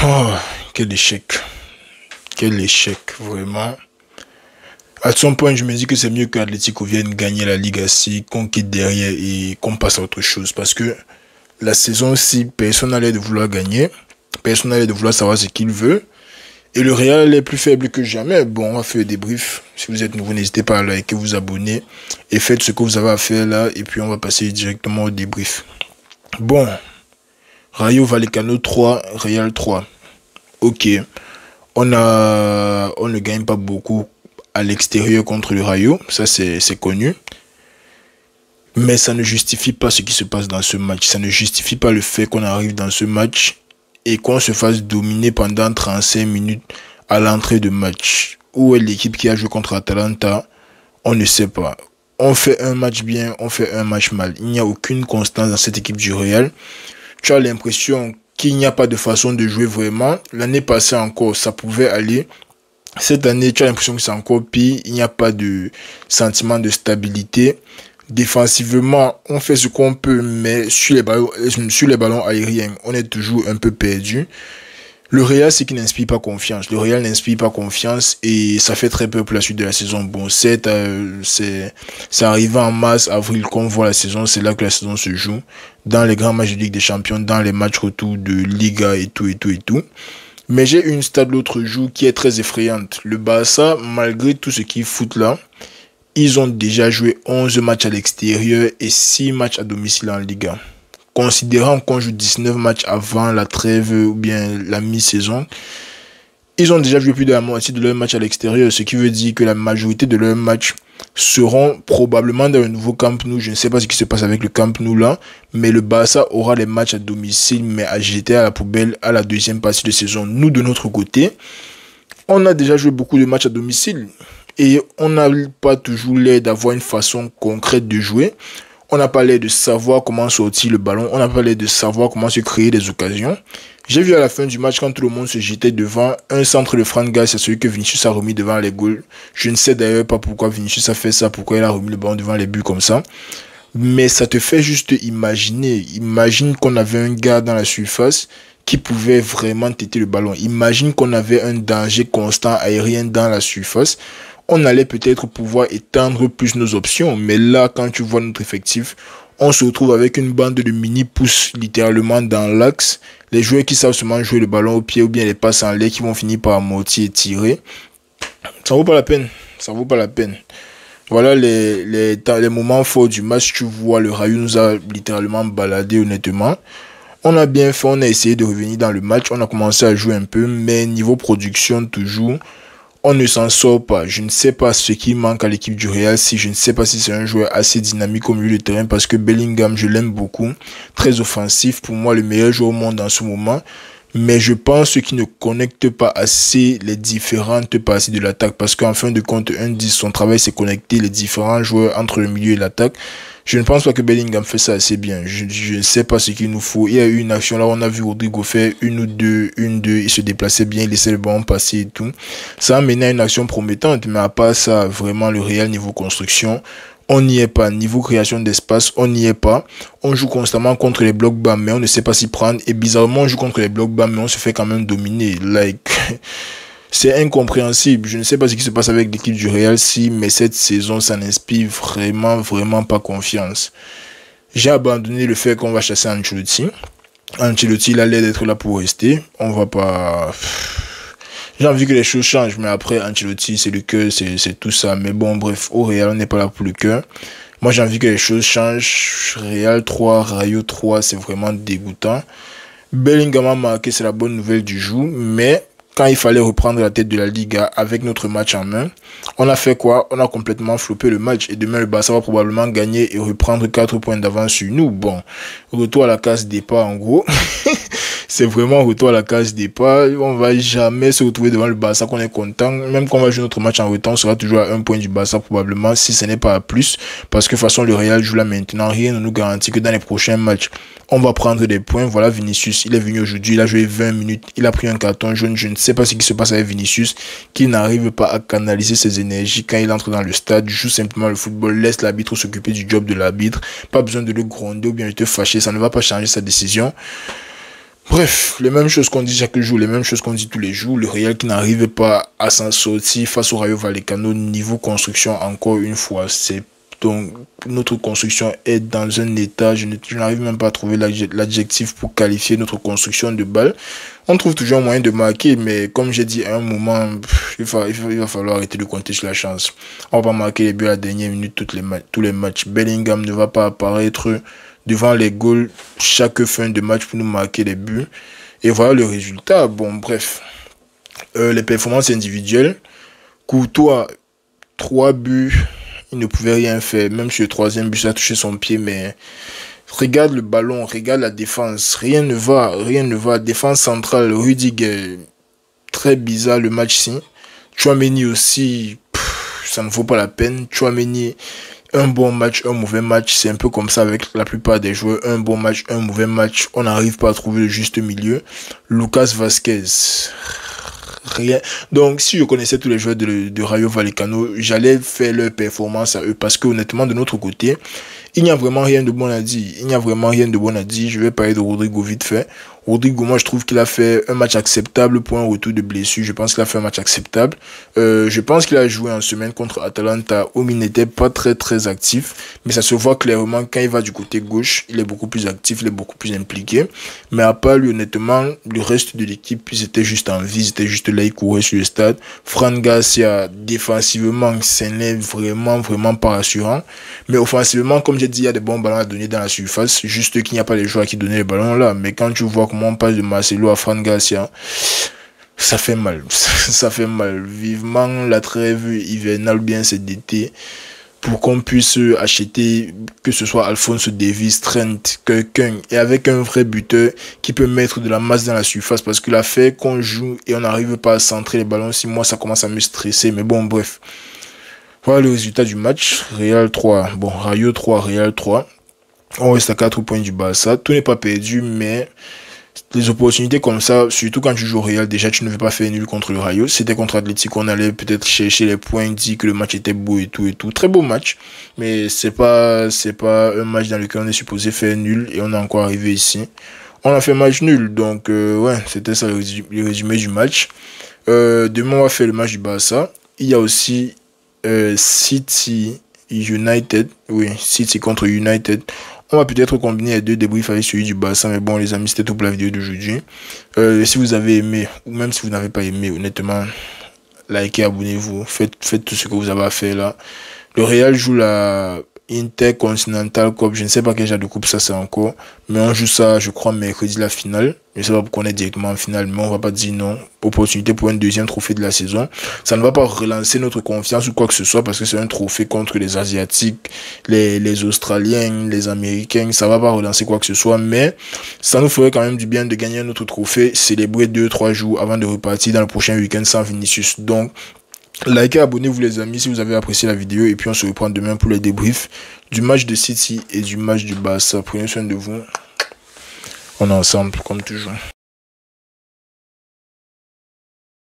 Oh, quel échec. Quel échec, vraiment. À son point, je me dis que c'est mieux qu'Atlético vienne gagner la Ligue ainsi, qu'on quitte derrière et qu'on passe à autre chose. Parce que la saison-ci, personne n'allait de vouloir gagner. Personne n'allait de vouloir savoir ce qu'il veut. Et le Real est plus faible que jamais. Bon, on va faire des briefs. Si vous êtes nouveau, n'hésitez pas à liker, vous abonner. Et faites ce que vous avez à faire là. Et puis on va passer directement au débrief. Bon. Rayo Vallecano 3, Real 3. Ok. On ne gagne pas beaucoup à l'extérieur contre le Rayo. Ça, c'est connu. Mais ça ne justifie pas ce qui se passe dans ce match. Ça ne justifie pas le fait qu'on arrive dans ce match et qu'on se fasse dominer pendant 35 minutes à l'entrée de match. Où est l'équipe qui a joué contre Atalanta? On ne sait pas. On fait un match bien, on fait un match mal. Il n'y a aucune constance dans cette équipe du Real. Tu as l'impression qu'il n'y a pas de façon de jouer vraiment. L'année passée encore, ça pouvait aller. Cette année, tu as l'impression que c'est encore pire. Il n'y a pas de sentiment de stabilité. Défensivement, on fait ce qu'on peut, mais sur les ballons aériens, on est toujours un peu perdu. Le Real, c'est qui n'inspire pas confiance. Le Real n'inspire pas confiance et ça fait très peur pour la suite de la saison. Bon, c'est arrivé en mars, avril qu'on voit la saison. C'est là que la saison se joue. Dans les grands matchs de Ligue des Champions, dans les matchs retour de Liga et tout. Mais j'ai une stat l'autre jour qui est très effrayante. Le Barça, malgré tout ce qu'ils foutent là, ils ont déjà joué 11 matchs à l'extérieur et 6 matchs à domicile en Liga. Considérant qu'on joue 19 matchs avant la trêve ou bien la mi-saison, ils ont déjà joué plus de la moitié de leurs matchs à l'extérieur, ce qui veut dire que la majorité de leurs matchs seront probablement dans le nouveau Camp Nou. Je ne sais pas ce qui se passe avec le Camp Nou là, mais le Barça aura les matchs à domicile, mais à jeter à la poubelle à la deuxième partie de saison. Nous, de notre côté, on a déjà joué beaucoup de matchs à domicile et on n'a pas toujours l'air d'avoir une façon concrète de jouer. On n'a pas l'air de savoir comment sortir le ballon. On n'a pas l'air de savoir comment se créer des occasions. J'ai vu à la fin du match, quand tout le monde se jetait devant, un centre de Fran Garcia, c'est celui que Vinicius a remis devant les goals. Je ne sais d'ailleurs pas pourquoi Vinicius a fait ça, pourquoi il a remis le ballon devant les buts comme ça. Mais ça te fait juste imaginer. Imagine qu'on avait un gars dans la surface qui pouvait vraiment têter le ballon. Imagine qu'on avait un danger constant aérien dans la surface. On allait peut-être pouvoir étendre plus nos options. Mais là, quand tu vois notre effectif, on se retrouve avec une bande de mini-pousses littéralement dans l'axe. Les joueurs qui savent seulement jouer le ballon au pied ou bien les passes en l'air qui vont finir par amortir et tirer. Ça vaut pas la peine. Ça vaut pas la peine. Voilà les moments forts du match. Tu vois, le Rayo nous a littéralement baladé honnêtement. On a bien fait, on a essayé de revenir dans le match. On a commencé à jouer un peu, mais niveau production toujours, on ne s'en sort pas. Je ne sais pas ce qui manque à l'équipe du Real. Je ne sais pas si c'est un joueur assez dynamique au milieu de terrain parce que Bellingham, je l'aime beaucoup. Très offensif. Pour moi, le meilleur joueur au monde en ce moment. Mais je pense qu'il ne connecte pas assez les différentes parties de l'attaque. Parce qu'en fin de compte, un 10, son travail, c'est connecter les différents joueurs entre le milieu et l'attaque. Je ne pense pas que Bellingham fait ça assez bien. Je ne sais pas ce qu'il nous faut. Il y a eu une action là, on a vu Rodrigo faire une, deux. Il se déplaçait bien, il laissait le ballon passer et tout. Ça a mené à une action promettante. Mais à part ça, vraiment, le Real niveau construction, on n'y est pas. Niveau création d'espace, on n'y est pas. On joue constamment contre les blocs bas, mais on ne sait pas s'y prendre. Et bizarrement, on joue contre les blocs bas, mais on se fait quand même dominer. C'est incompréhensible. Je ne sais pas ce qui se passe avec l'équipe du Real, mais cette saison, ça n'inspire vraiment pas confiance. J'ai abandonné le fait qu'on va chasser Ancelotti. Ancelotti, il a l'air d'être là pour rester. On va pas... J'ai envie que les choses changent, mais après, Ancelotti, c'est le cœur, c'est tout ça. Mais bon, bref, au Real, on n'est pas là pour le cœur. Moi, j'ai envie que les choses changent. Real 3, Rayo 3, c'est vraiment dégoûtant. Bellingham a marqué, c'est la bonne nouvelle du jour, mais... Quand il fallait reprendre la tête de la Liga avec notre match en main, on a fait quoi? On a complètement floppé le match. Et demain, le Barça va probablement gagner et reprendre 4 points d'avance sur nous. Bon, retour à la case départ en gros. C'est vraiment retour à la case départ. On va jamais se retrouver devant le Barça qu'on est content. Même quand on va jouer notre match en retard, on sera toujours à 1 point du Barça probablement, si ce n'est pas à plus. Parce que de toute façon, le Real joue là maintenant. Rien ne nous garantit que dans les prochains matchs, on va prendre des points. Voilà Vinicius, il est venu aujourd'hui, il a joué 20 minutes, il a pris un carton jaune. Je ne sais pas ce qui se passe avec Vinicius, qui n'arrive pas à canaliser ses énergies quand il entre dans le stade, joue simplement le football, laisse l'arbitre s'occuper du job de l'arbitre. Pas besoin de le gronder ou bien de te fâcher, ça ne va pas changer sa décision. Bref, les mêmes choses qu'on dit chaque jour, les mêmes choses qu'on dit tous les jours. Le Real qui n'arrive pas à s'en sortir face au Rayo Vallecano. Niveau construction, encore une fois, c'est donc notre construction est dans un état, je n'arrive même pas à trouver l'adjectif pour qualifier notre construction de balle. On trouve toujours un moyen de marquer, mais comme j'ai dit à un moment, il va falloir arrêter de compter sur la chance. On va pas marquer les buts à la dernière minute tous les matchs. Bellingham ne va pas apparaître devant les goals chaque fin de match pour nous marquer les buts. Et voilà le résultat. Bon, bref. Les performances individuelles. Courtois, 3 buts. Il ne pouvait rien faire. Même sur le troisième but, ça a touché son pied. Mais regarde le ballon, regarde la défense. Rien ne va, rien ne va. Défense centrale, Rudiger. Très bizarre le match-ci. Tchouaméni aussi, ça ne vaut pas la peine. Tchouaméni, un bon match, un mauvais match. C'est un peu comme ça avec la plupart des joueurs. Un bon match, un mauvais match. On n'arrive pas à trouver le juste milieu. Lucas Vazquez, rien. Donc, si je connaissais tous les joueurs de Rayo Vallecano, j'allais faire leur performance à eux. Parce que honnêtement, de notre côté, il n'y a vraiment rien de bon à dire. Il n'y a vraiment rien de bon à dire. Je vais parler de Rodrigo vite fait. Rodrigo, moi, je trouve qu'il a fait un match acceptable pour un retour de blessure. Je pense qu'il a fait un match acceptable. Je pense qu'il a joué en semaine contre Atalanta où il n'était pas très actif. Mais ça se voit clairement quand il va du côté gauche. Il est beaucoup plus actif, il est beaucoup plus impliqué. Mais à part lui, honnêtement, le reste de l'équipe, ils étaient juste en vie. Ils étaient juste là, ils couraient sur le stade. Fran Garcia, défensivement, ce n'est vraiment pas rassurant. Mais offensivement, comme j'ai dit, il y a des bons ballons à donner dans la surface. Juste qu'il n'y a pas les joueurs qui donnaient les ballons là. Mais quand tu vois comment on passe de Marcelo à Fran Garcia, ça fait mal. Ça fait mal. Vivement la trêve hivernale bien cet été pour qu'on puisse acheter, que ce soit Alphonso Davies, Trent, quelqu'un, et avec un vrai buteur qui peut mettre de la masse dans la surface. Parce que la fait qu'on joue et on n'arrive pas à centrer les ballons, si moi ça commence à me stresser. Mais bon, bref. Voilà le résultat du match. Real 3. Bon, Rayo 3, Real 3. On reste à 4 points du Barça. Tout n'est pas perdu, mais les opportunités comme ça, surtout quand tu joues au Real, déjà tu ne veux pas faire nul contre le Rayo. C'était contre Atlético, on allait peut-être chercher les points, dit que le match était beau et tout. Très beau match, mais c'est pas un match dans lequel on est supposé faire nul et on est encore arrivé ici. On a fait match nul, donc ouais, c'était ça le résumé du match. Demain on va faire le match du Barça. Il y a aussi City United, oui, City contre United. On va peut-être combiner les deux débriefs avec celui du Barça, mais bon les amis, c'était tout pour la vidéo d'aujourd'hui. Si vous avez aimé, ou même si vous n'avez pas aimé, honnêtement, likez, abonnez-vous, faites tout ce que vous avez à faire là. Le Real joue la Intercontinental Cup, je ne sais pas quel genre de coupe ça c'est encore, mais on joue ça, je crois, mercredi la finale. Je ne sais pas pourquoi on est directement en finale, mais on va pas dire non. Opportunité pour un deuxième trophée de la saison. Ça ne va pas relancer notre confiance ou quoi que ce soit parce que c'est un trophée contre les Asiatiques, les Australiens, les Américains. Ça va pas relancer quoi que ce soit, mais ça nous ferait quand même du bien de gagner un autre trophée, célébrer 2-3 jours avant de repartir dans le prochain week-end sans Vinicius. Donc, likez, abonnez-vous les amis si vous avez apprécié la vidéo et puis on se reprend demain pour le débrief du match de City et du match du Barça. Prenez soin de vous. On est ensemble comme toujours.